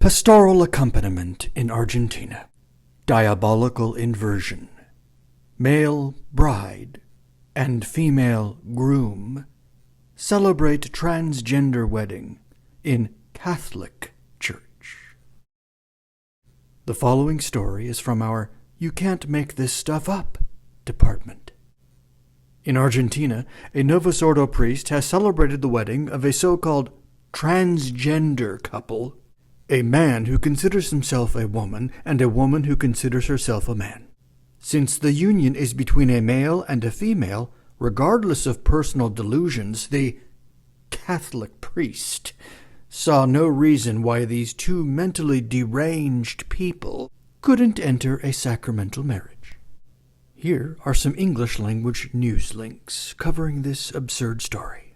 Pastoral accompaniment in Argentina. Diabolical inversion. Male bride and female groom celebrate transgender wedding in Catholic Church. The following story is from our You Can't Make This Stuff Up department. In Argentina, a Novus Ordo priest has celebrated the wedding of a so-called transgender couple, a man who considers himself a woman and a woman who considers herself a man. Since the union is between a male and a female, regardless of personal delusions, the Catholic priest saw no reason why these two mentally deranged people couldn't enter a sacramental marriage. Here are some English-language news links covering this absurd story.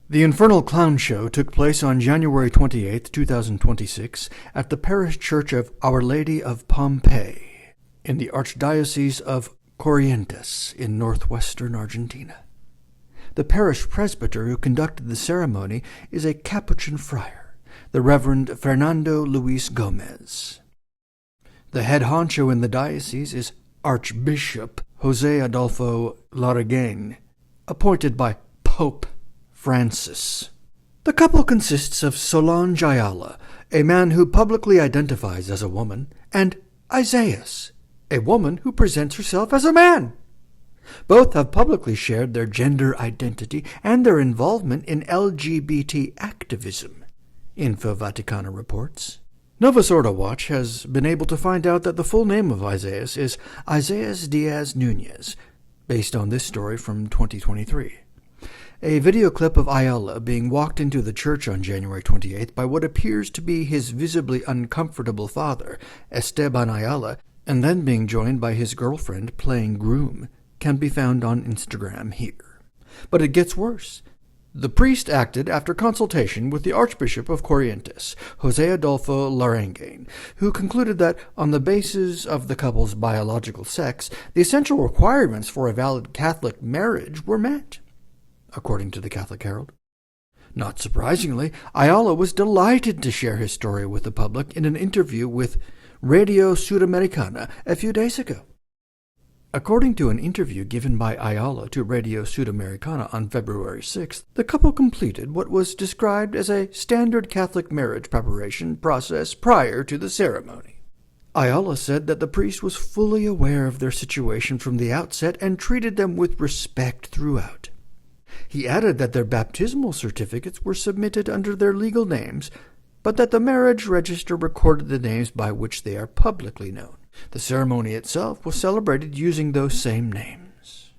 The Infernal Clown Show took place on January 28, 2026, at the Parish Church of Our Lady of Pompeii, in the Archdiocese of Corrientes in northwestern Argentina. The parish presbyter who conducted the ceremony is a Capuchin friar, the Reverend Fernando Luis Gomez. The head honcho in the diocese is Archbishop José Adolfo Larraguén, appointed by Pope Francis. The couple consists of Solange Ayala, a man who publicly identifies as a woman, and Isaias, a woman who presents herself as a man. Both have publicly shared their gender identity and their involvement in LGBT activism, Info Vaticana reports. Novus Ordo Watch has been able to find out that the full name of Isaias is Isaias Diaz Núñez, based on this story from 2023. A video clip of Ayala being walked into the church on January 28th by what appears to be his visibly uncomfortable father, Esteban Ayala, and then being joined by his girlfriend playing groom, can be found on Instagram here. But it gets worse. The priest acted after consultation with the Archbishop of Corrientes, José Adolfo Larraguén, who concluded that, on the basis of the couple's biological sex, the essential requirements for a valid Catholic marriage were met, according to the Catholic Herald. Not surprisingly, Ayala was delighted to share his story with the public in an interview with Radio Sudamericana a few days ago. According to an interview given by Ayala to Radio Sudamericana on February 6th, the couple completed what was described as a standard Catholic marriage preparation process prior to the ceremony. Ayala said that the priest was fully aware of their situation from the outset and treated them with respect throughout. He added that their baptismal certificates were submitted under their legal names, but that the marriage register recorded the names by which they are publicly known. The ceremony itself was celebrated using those same names.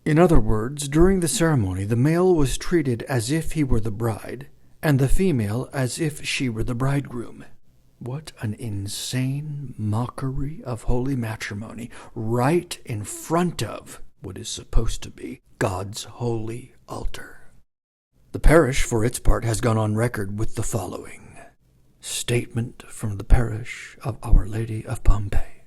In other words, during the ceremony, the male was treated as if he were the bride, and the female as if she were the bridegroom. What an insane mockery of holy matrimony, right in front of what is supposed to be God's holy altar. The parish, for its part, has gone on record with the following statement from the Parish of Our Lady of Pompeii.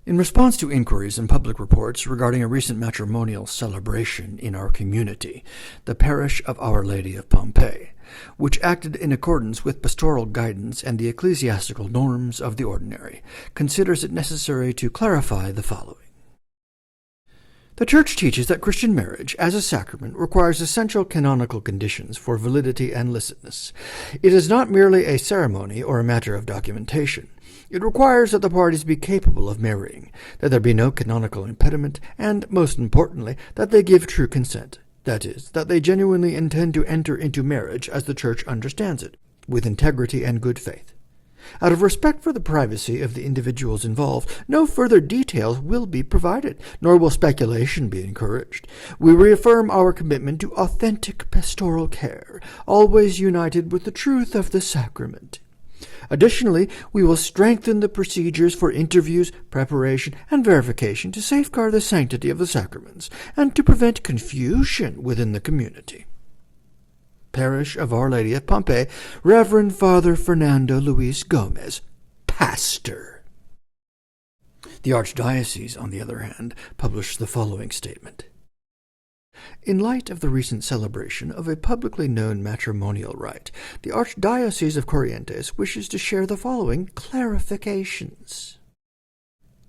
In response to inquiries and public reports regarding a recent matrimonial celebration in our community, the Parish of Our Lady of Pompeii, which acted in accordance with pastoral guidance and the ecclesiastical norms of the ordinary, considers it necessary to clarify the following. The Church teaches that Christian marriage, as a sacrament, requires essential canonical conditions for validity and licitness. It is not merely a ceremony or a matter of documentation. It requires that the parties be capable of marrying, that there be no canonical impediment, and, most importantly, that they give true consent. That is, that they genuinely intend to enter into marriage as the Church understands it, with integrity and good faith. Out of respect for the privacy of the individuals involved, no further details will be provided, nor will speculation be encouraged. We reaffirm our commitment to authentic pastoral care, always united with the truth of the sacrament. Additionally, we will strengthen the procedures for interviews, preparation, and verification to safeguard the sanctity of the sacraments and to prevent confusion within the community. Parish of Our Lady of Pompeii, Reverend Father Fernando Luis Gomez, Pastor. The Archdiocese, on the other hand, published the following statement. In light of the recent celebration of a publicly known matrimonial rite, the Archdiocese of Corrientes wishes to share the following clarifications.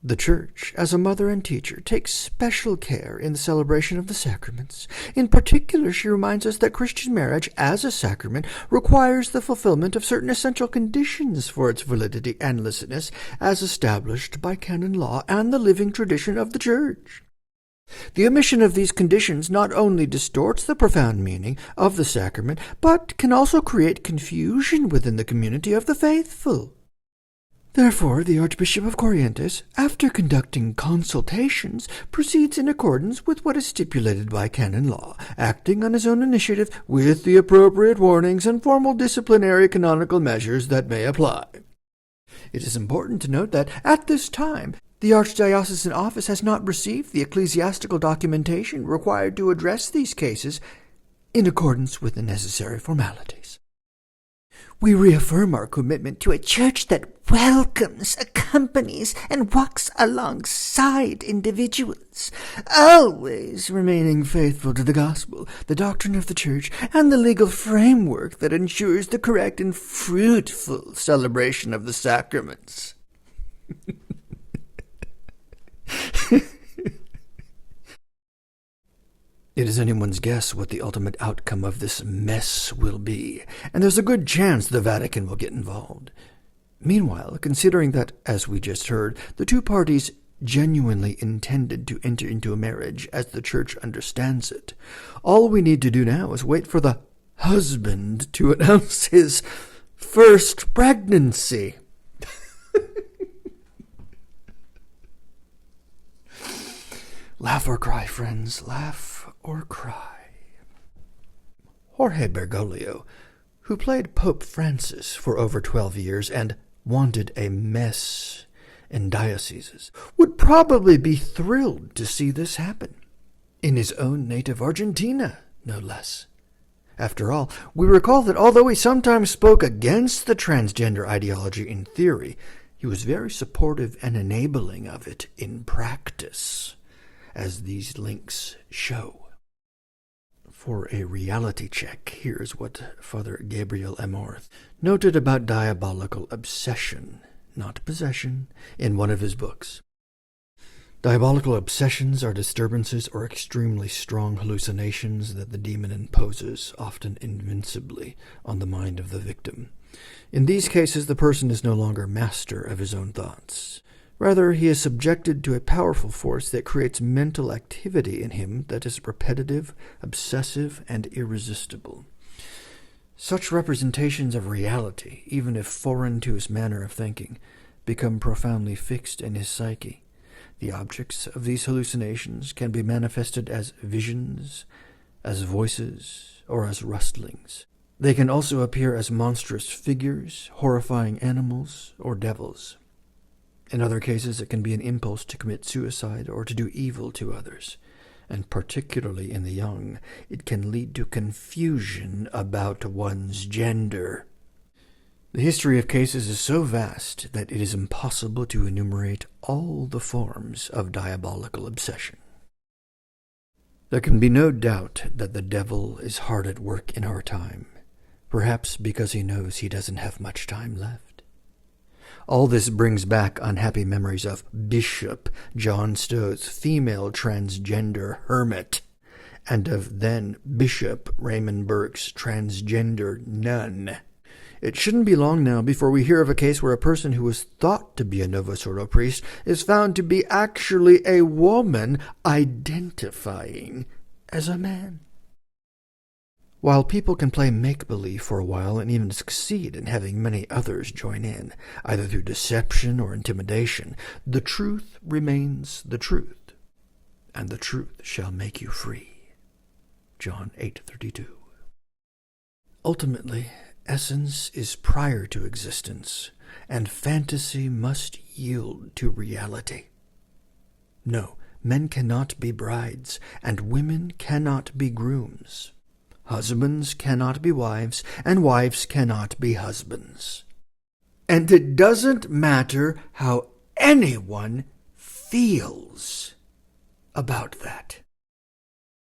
The Church, as a mother and teacher, takes special care in the celebration of the sacraments. In particular, she reminds us that Christian marriage, as a sacrament, requires the fulfillment of certain essential conditions for its validity and licitness, as established by canon law and the living tradition of the Church. The omission of these conditions not only distorts the profound meaning of the sacrament, but can also create confusion within the community of the faithful. Therefore, the Archbishop of Corrientes, after conducting consultations, proceeds in accordance with what is stipulated by canon law, acting on his own initiative with the appropriate warnings and formal disciplinary canonical measures that may apply. It is important to note that, at this time, the Archdiocesan Office has not received the ecclesiastical documentation required to address these cases in accordance with the necessary formalities. We reaffirm our commitment to a church that welcomes, accompanies, and walks alongside individuals, always remaining faithful to the gospel, the doctrine of the Church, and the legal framework that ensures the correct and fruitful celebration of the sacraments. It is anyone's guess what the ultimate outcome of this mess will be, and there's a good chance the Vatican will get involved. Meanwhile, considering that, as we just heard, the two parties genuinely intended to enter into a marriage as the Church understands it, all we need to do now is wait for the husband to announce his first pregnancy. Laugh or cry, friends, laugh or cry. Jorge Bergoglio, who played Pope Francis for over 12 years and wanted a mess in dioceses, would probably be thrilled to see this happen, in his own native Argentina, no less. After all, we recall that although he sometimes spoke against the transgender ideology in theory, he was very supportive and enabling of it in practice, as these links show. For a reality check, here's what Father Gabriel Amorth noted about diabolical obsession, not possession, in one of his books. Diabolical obsessions are disturbances or extremely strong hallucinations that the demon imposes, often invincibly, on the mind of the victim. In these cases, the person is no longer master of his own thoughts. Rather, he is subjected to a powerful force that creates mental activity in him that is repetitive, obsessive, and irresistible. Such representations of reality, even if foreign to his manner of thinking, become profoundly fixed in his psyche. The objects of these hallucinations can be manifested as visions, as voices, or as rustlings. They can also appear as monstrous figures, horrifying animals, or devils. In other cases, it can be an impulse to commit suicide or to do evil to others, and particularly in the young, it can lead to confusion about one's gender. The history of cases is so vast that it is impossible to enumerate all the forms of diabolical obsession. There can be no doubt that the devil is hard at work in our time, perhaps because he knows he doesn't have much time left. All this brings back unhappy memories of Bishop John Stow's female transgender hermit, and of then Bishop Raymond Burke's transgender nun. It shouldn't be long now before we hear of a case where a person who was thought to be a Novus Ordo priest is found to be actually a woman identifying as a man. While people can play make-believe for a while and even succeed in having many others join in, either through deception or intimidation, the truth remains the truth, and the truth shall make you free. John 8:32. Ultimately, essence is prior to existence, and fantasy must yield to reality. No, men cannot be brides, and women cannot be grooms. Husbands cannot be wives, and wives cannot be husbands. And it doesn't matter how anyone feels about that.